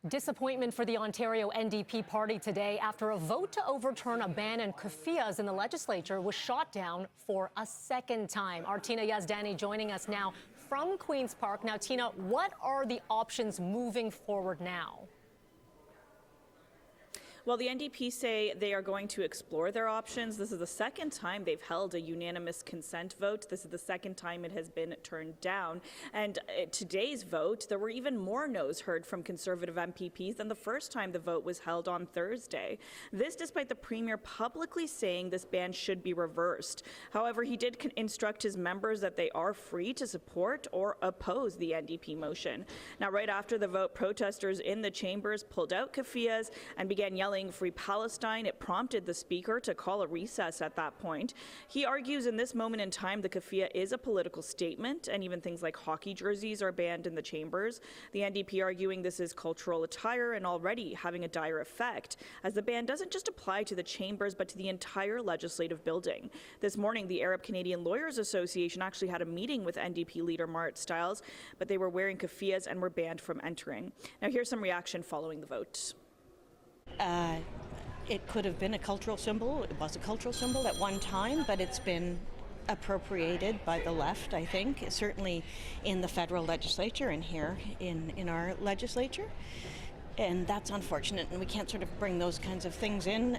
Disappointment for the Ontario NDP party today after a vote to overturn a ban on Keffiyehs in the legislature was shot down for a second time. Our Tina Yazdani joining us now from Queen's Park. Now, Tina, what are the options moving forward now? Well, the NDP say they are going to explore their options. This is the second time they've held a unanimous consent vote. This is the second time it has been turned down. And today's vote, there were even more no's heard from Conservative MPPs than the first time the vote was held on Thursday. This despite the Premier publicly saying this ban should be reversed. However, he did instruct his members that they are free to support or oppose the NDP motion. Now, right after the vote, protesters in the chambers pulled out Keffiyehs and began yelling "Free Palestine." It prompted the Speaker to call a recess at that point. He argues in this moment in time the Keffiyeh is a political statement, and even things like hockey jerseys are banned in the chambers. The NDP arguing this is cultural attire and already having a dire effect, as the ban doesn't just apply to the chambers but to the entire legislative building. This morning, the Arab Canadian Lawyers Association actually had a meeting with NDP leader Marit Stiles, but they were wearing Keffiyehs and were banned from entering. Now, here's some reaction following the vote. It could have been a cultural symbol. It was a cultural symbol at one time, but it's been appropriated by the left, I think, certainly in the federal legislature and here in our legislature. And that's unfortunate, and we can't sort of bring those kinds of things in.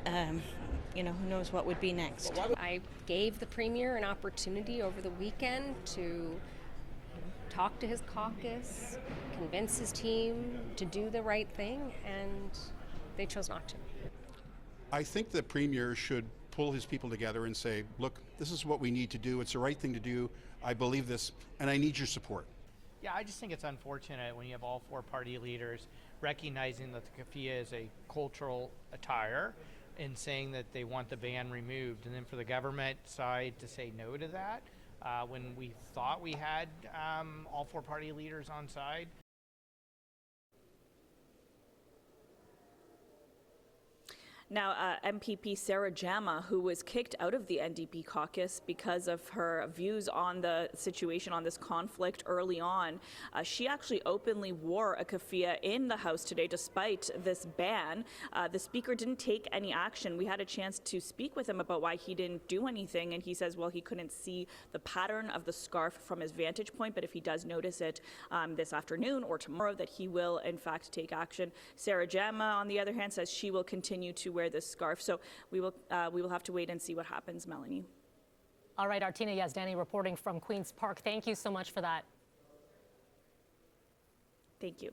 Who knows what would be next. I gave the Premier an opportunity over the weekend to talk to his caucus, convince his team to do the right thing, and they chose not to. I think the Premier should pull his people together and say, look, this is what we need to do. It's the right thing to do. I believe this, and I need your support. Yeah, I just think it's unfortunate when you have all four party leaders recognizing that the Keffiyeh is a cultural attire and saying that they want the ban removed, and then for the government side to say no to that when we thought we had all four party leaders on side. Now, MPP Sarah Jama, who was kicked out of the NDP caucus because of her views on the situation, on this conflict early on, she actually openly wore a keffiyeh in the House today despite this ban. The Speaker didn't take any action. We had a chance to speak with him about why he didn't do anything, and he says, well, he couldn't see the pattern of the scarf from his vantage point, but if he does notice it this afternoon or tomorrow, that he will, in fact, take action. Sarah Jama, on the other hand, says she will continue to wear this scarf. So we will have to wait and see what happens, Melanie. All right, our Tina Yazdani reporting from Queen's Park. Thank you so much for that. Thank you.